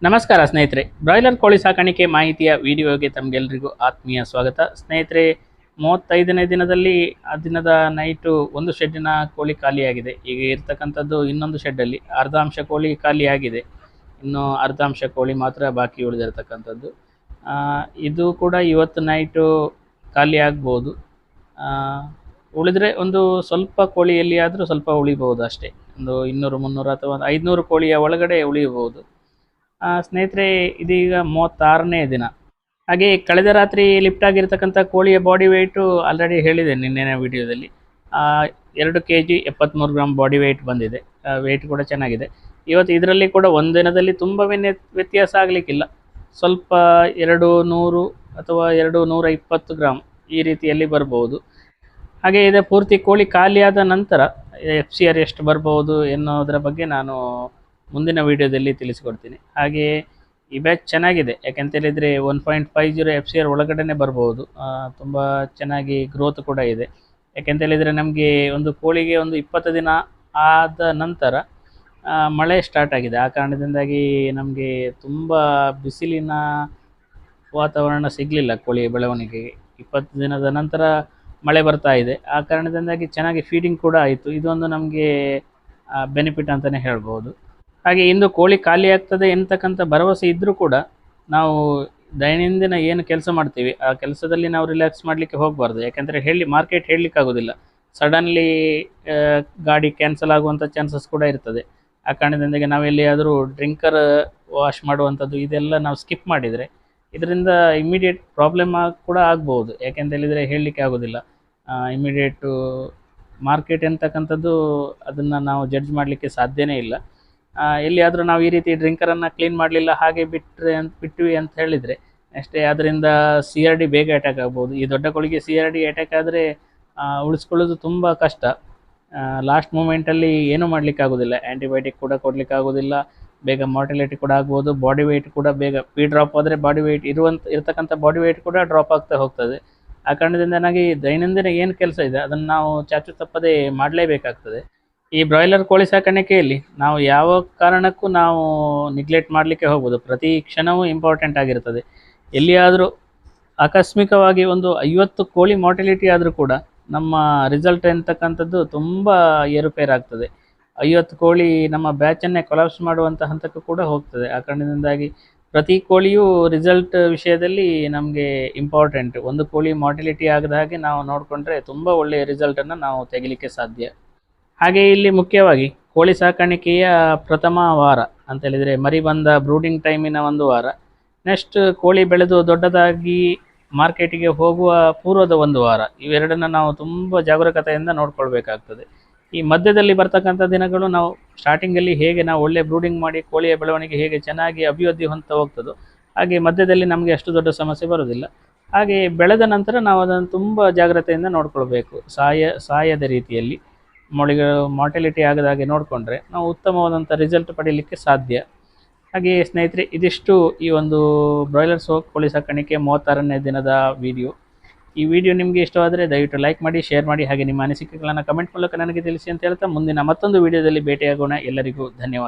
ನಮಸ್ಕಾರ ಸ್ನೇಹಿತರೆ, ಬ್ರಾಯ್ಲರ್ ಕೋಳಿ ಸಾಕಾಣಿಕೆ ಮಾಹಿತಿಯ ವಿಡಿಯೋಗೆ ತಮಗೆಲ್ಲರಿಗೂ ಆತ್ಮೀಯ ಸ್ವಾಗತ. ಸ್ನೇಹಿತರೆ, 35ನೇ ದಿನದಲ್ಲಿ ಆ ದಿನದ ನೈಟು ಒಂದು ಶೆಡ್ಡಿನ ಕೋಳಿ ಖಾಲಿಯಾಗಿದೆ. ಈಗ ಇರ್ತಕ್ಕಂಥದ್ದು ಇನ್ನೊಂದು ಶೆಡ್ಡಲ್ಲಿ ಅರ್ಧಾಂಶ ಕೋಳಿ ಖಾಲಿಯಾಗಿದೆ. ಇನ್ನು ಅರ್ಧಾಂಶ ಕೋಳಿ ಮಾತ್ರ ಬಾಕಿ ಉಳಿದಿರ್ತಕ್ಕಂಥದ್ದು. ಇದು ಕೂಡ ಇವತ್ತು ನೈಟು ಖಾಲಿ ಆಗ್ಬೋದು. ಉಳಿದ್ರೆ ಒಂದು ಸ್ವಲ್ಪ ಕೋಳಿ ಎಲ್ಲಿಯಾದರೂ ಸ್ವಲ್ಪ ಉಳಿಬೋದು ಅಷ್ಟೇ. ಒಂದು 200, 300 ಅಥವಾ 500 ಕೋಳಿಯ ಒಳಗಡೆ ಉಳಿಯಬಹುದು. ಸ್ನೇಹಿತರೆ, ಇದೀಗ 36ನೇ ದಿನ. ಹಾಗೆ ಕಳೆದ ರಾತ್ರಿ ಲಿಫ್ಟ್ ಆಗಿರ್ತಕ್ಕಂಥ ಕೋಳಿಯ ಬಾಡಿ ವೆಯ್ಟು ಆಲ್ರೆಡಿ ಹೇಳಿದೆ ನಿನ್ನೆಯ ವಿಡಿಯೋದಲ್ಲಿ. 2 kg 73 ಗ್ರಾಮ್ ಬಾಡಿ ವೆಯ್ಟ್ ಬಂದಿದೆ. ವೆಯ್ಟ್ ಕೂಡ ಚೆನ್ನಾಗಿದೆ. ಇವತ್ತು ಇದರಲ್ಲಿ ಕೂಡ ಒಂದಿನದಲ್ಲಿ ತುಂಬವೇನೇ ವ್ಯತ್ಯಾಸ ಆಗಲಿಕ್ಕಿಲ್ಲ. ಸ್ವಲ್ಪ 200 ಅಥವಾ 220 ಗ್ರಾಮ್ ಈ ರೀತಿಯಲ್ಲಿ ಬರ್ಬೋದು. ಹಾಗೆ ಇದೆ ಪೂರ್ತಿ ಕೋಳಿ ಖಾಲಿಯಾದ ನಂತರ FCR ಎಷ್ಟು ಬರ್ಬೋದು ಎನ್ನುವುದರ ಬಗ್ಗೆ ನಾನು ಮುಂದಿನ ವಿಡಿಯೋದಲ್ಲಿ ತಿಳಿಸಿಕೊಡ್ತೀನಿ. ಹಾಗೆಯೇ ಈ ಬ್ಯಾಚ್ ಚೆನ್ನಾಗಿದೆ, ಯಾಕೆಂತೇಳಿದರೆ 1.50 FCR ಒಳಗಡೆ ಬರ್ಬೋದು. ತುಂಬ ಚೆನ್ನಾಗಿ ಗ್ರೋತ್ ಕೂಡ ಇದೆ. ಯಾಕೆಂತೇಳಿದರೆ ನಮಗೆ ಒಂದು ಕೋಳಿಗೆ ಒಂದು 20 ದಿನ ಆದ ನಂತರ ಮಳೆ ಸ್ಟಾರ್ಟ್ ಆಗಿದೆ. ಆ ಕಾರಣದಿಂದಾಗಿ ನಮಗೆ ತುಂಬ ಬಿಸಿಲಿನ ವಾತಾವರಣ ಸಿಗಲಿಲ್ಲ ಕೋಳಿಯ ಬೆಳವಣಿಗೆಗೆ. 20 ದಿನದ ನಂತರ ಮಳೆ ಬರ್ತಾ ಇದೆ. ಆ ಕಾರಣದಿಂದಾಗಿ ಚೆನ್ನಾಗಿ ಫೀಡಿಂಗ್ ಕೂಡ ಆಯಿತು. ಇದೊಂದು ನಮಗೆ ಬೆನಿಫಿಟ್ ಅಂತಲೇ ಹೇಳ್ಬೋದು. ಹಾಗೆ ಇಂದು ಕೋಳಿ ಖಾಲಿ ಆಗ್ತದೆ ಎಂತಕ್ಕಂಥ ಭರವಸೆ ಇದ್ದರೂ ಕೂಡ ನಾವು ದೈನಂದಿನ ಏನು ಕೆಲಸ ಮಾಡ್ತೀವಿ ಆ ಕೆಲಸದಲ್ಲಿ ನಾವು ರಿಲ್ಯಾಕ್ಸ್ ಮಾಡಲಿಕ್ಕೆ ಹೋಗಬಾರ್ದು. ಯಾಕೆಂದರೆ ಮಾರ್ಕೆಟ್ ಹೇಳಲಿಕ್ಕಾಗೋದಿಲ್ಲ. ಸಡನ್ಲಿ ಗಾಡಿ ಕ್ಯಾನ್ಸಲ್ ಆಗುವಂಥ ಚಾನ್ಸಸ್ ಕೂಡ ಇರ್ತದೆ. ಆ ಕಾರಣದಿಂದಾಗಿ ನಾವೆಲ್ಲಿಯಾದರೂ ಡ್ರಿಂಕರ್ ವಾಶ್ ಮಾಡುವಂಥದ್ದು ಇದೆಲ್ಲ ನಾವು ಸ್ಕಿಪ್ ಮಾಡಿದರೆ ಇದರಿಂದ ಇಮ್ಮಿಡಿಯೇಟ್ ಪ್ರಾಬ್ಲಮ್ ಕೂಡ ಆಗ್ಬೋದು. ಯಾಕೆಂತೇಳಿದರೆ ಹೇಳಲಿಕ್ಕೆ ಆಗೋದಿಲ್ಲ. ಇಮ್ಮಿಡಿಯೇಟು ಮಾರ್ಕೆಟ್ ಎಂತಕ್ಕಂಥದ್ದು ಅದನ್ನು ನಾವು ಜಡ್ಜ್ ಮಾಡಲಿಕ್ಕೆ ಸಾಧ್ಯನೇ ಇಲ್ಲ. ಎಲ್ಲಿಯಾದರೂ ನಾವು ಈ ರೀತಿ ಡ್ರಿಂಕರನ್ನು ಕ್ಲೀನ್ ಮಾಡಲಿಲ್ಲ, ಹಾಗೆ ಬಿಟ್ವಿ ಅಂತ ಹೇಳಿದರೆ ಅಷ್ಟೇ ಅದರಿಂದ CRD ಬೇಗ ಅಟ್ಯಾಕ್ ಆಗ್ಬೋದು. ಈ ದೊಡ್ಡ ಕೋಳಿಗೆ CRD ಅಟ್ಯಾಕ್ ಆದರೆ ಉಳಿಸ್ಕೊಳ್ಳೋದು ತುಂಬ ಕಷ್ಟ. ಲಾಸ್ಟ್ ಮೂಮೆಂಟಲ್ಲಿ ಏನೂ ಮಾಡಲಿಕ್ಕಾಗೋದಿಲ್ಲ. ಆ್ಯಂಟಿಬಯೋಟಿಕ್ ಕೂಡ ಕೊಡಲಿಕ್ಕಾಗೋದಿಲ್ಲ. ಬೇಗ ಮಾರ್ಟಿಲಿಟಿ ಕೂಡ ಆಗ್ಬೋದು. ಬಾಡಿ ವೆಯ್ಟ್ ಕೂಡ ಬೇಗ ಡ್ರಾಪ್ ಆದರೆ ಬಾಡಿ ವೆಯ್ಟ್ ಇರ್ತಕ್ಕಂಥ ಬಾಡಿ ವೆಯ್ಟ್ ಕೂಡ ಡ್ರಾಪ್ ಆಗ್ತಾ ಹೋಗ್ತದೆ. ಆ ಕಾರಣದಿಂದ ನನಗೆ ದೈನಂದಿನ ಏನು ಕೆಲಸ ಇದೆ ಅದನ್ನು ನಾವು ಚಾಚು ತಪ್ಪದೆ ಮಾಡಲೇಬೇಕಾಗ್ತದೆ. ಈ ಬ್ರಾಯ್ಲರ್ ಕೋಳಿ ಸಾಕಾಣಿಕೆಯಲ್ಲಿ ನಾವು ಯಾವ ಕಾರಣಕ್ಕೂ ನಾವು ನೆಗ್ಲೆಕ್ಟ್ ಮಾಡಲಿಕ್ಕೆ ಹೋಗ್ಬೋದು. ಪ್ರತಿ ಕ್ಷಣವೂ ಇಂಪಾರ್ಟೆಂಟ್ ಆಗಿರ್ತದೆ. ಎಲ್ಲಿಯಾದರೂ ಆಕಸ್ಮಿಕವಾಗಿ ಒಂದು 50 ಕೋಳಿ ಮಾರ್ಟಿಲಿಟಿ ಆದರೂ ಕೂಡ ನಮ್ಮ ರಿಸಲ್ಟ್ ಎಂತಕ್ಕಂಥದ್ದು ತುಂಬ ಏರುಪೇರಾಗ್ತದೆ. 50 ಕೋಳಿ ನಮ್ಮ ಬ್ಯಾಚನ್ನೇ ಕೊಲಾಪ್ಸ್ ಮಾಡುವಂಥ ಹಂತಕ್ಕೂ ಕೂಡ ಹೋಗ್ತದೆ. ಆ ಕಾರಣದಿಂದಾಗಿ ಪ್ರತಿ ಕೋಳಿಯೂ ರಿಸಲ್ಟ್ ವಿಷಯದಲ್ಲಿ ನಮಗೆ ಇಂಪಾರ್ಟೆಂಟ್. ಒಂದು ಕೋಳಿ ಮಾರ್ಟಿಲಿಟಿ ಆಗದ ಹಾಗೆ ನಾವು ನೋಡಿಕೊಂಡ್ರೆ ತುಂಬ ಒಳ್ಳೆಯ ರಿಸಲ್ಟನ್ನು ನಾವು ತೆಗಿಲಿಕ್ಕೆ ಸಾಧ್ಯ. ಹಾಗೆ ಇಲ್ಲಿ ಮುಖ್ಯವಾಗಿ ಕೋಳಿ ಸಾಕಾಣಿಕೆಯ ಪ್ರಥಮ ವಾರ ಅಂತೇಳಿದರೆ ಮರಿ ಬಂದ ಬ್ರೂಡಿಂಗ್ ಟೈಮಿನ ಒಂದು ವಾರ, ನೆಕ್ಸ್ಟ್ ಕೋಳಿ ಬೆಳೆದು ದೊಡ್ಡದಾಗಿ ಮಾರ್ಕೆಟಿಗೆ ಹೋಗುವ ಪೂರ್ವದ ಒಂದು ವಾರ, ಇವೆರಡನ್ನು ನಾವು ತುಂಬ ಜಾಗರೂಕತೆಯಿಂದ ನೋಡ್ಕೊಳ್ಬೇಕಾಗ್ತದೆ. ಈ ಮಧ್ಯದಲ್ಲಿ ಬರ್ತಕ್ಕಂಥ ದಿನಗಳು ನಾವು ಸ್ಟಾರ್ಟಿಂಗಲ್ಲಿ ಹೇಗೆ ನಾವು ಒಳ್ಳೆ ಬ್ರೂಡಿಂಗ್ ಮಾಡಿ ಕೋಳಿಯ ಬೆಳವಣಿಗೆ ಹೇಗೆ ಚೆನ್ನಾಗಿ ಅಭಿವೃದ್ಧಿ ಹೊಂದ್ತಾ ಹೋಗ್ತದೋ ಹಾಗೆ ಮಧ್ಯದಲ್ಲಿ ನಮಗೆ ಅಷ್ಟು ದೊಡ್ಡ ಸಮಸ್ಯೆ ಬರೋದಿಲ್ಲ. ಹಾಗೆ ಬೆಳೆದ ನಂತರ ನಾವು ಅದನ್ನು ತುಂಬ ಜಾಗ್ರತೆಯಿಂದ ನೋಡ್ಕೊಳ್ಬೇಕು. ಸಾಯದ ರೀತಿಯಲ್ಲಿ ಮಾರ್ಟಿಲಿಟಿ ಆಗದ ಹಾಗೆ ನೋಡಿಕೊಂಡ್ರೆ ನಾವು ಉತ್ತಮವಾದಂಥ ರಿಸಲ್ಟ್ ಪಡೀಲಿಕ್ಕೆ ಸಾಧ್ಯ. ಹಾಗೆ ಸ್ನೇಹಿತರೆ, ಇದಿಷ್ಟು ಈ ಒಂದು ಬ್ರಾಯ್ಲರ್ ಕೋಳಿ ಸಾಕಾಣಿಕೆ 36ನೇ ದಿನದ ವಿಡಿಯೋ. ಈ ವಿಡಿಯೋ ನಿಮಗೆ ಇಷ್ಟವಾದರೆ ದಯವಿಟ್ಟು ಲೈಕ್ ಮಾಡಿ, ಶೇರ್ ಮಾಡಿ, ಹಾಗೆ ನಿಮ್ಮ ಅನಿಸಿಕೆಗಳನ್ನು ಕಮೆಂಟ್ ಮೂಲಕ ನನಗೆ ತಿಳಿಸಿ ಅಂತ ಹೇಳ್ತಾ ಮುಂದಿನ ಮತ್ತೊಂದು ವಿಡಿಯೋದಲ್ಲಿ ಭೇಟಿಯಾಗೋಣ. ಎಲ್ಲರಿಗೂ ಧನ್ಯವಾದ.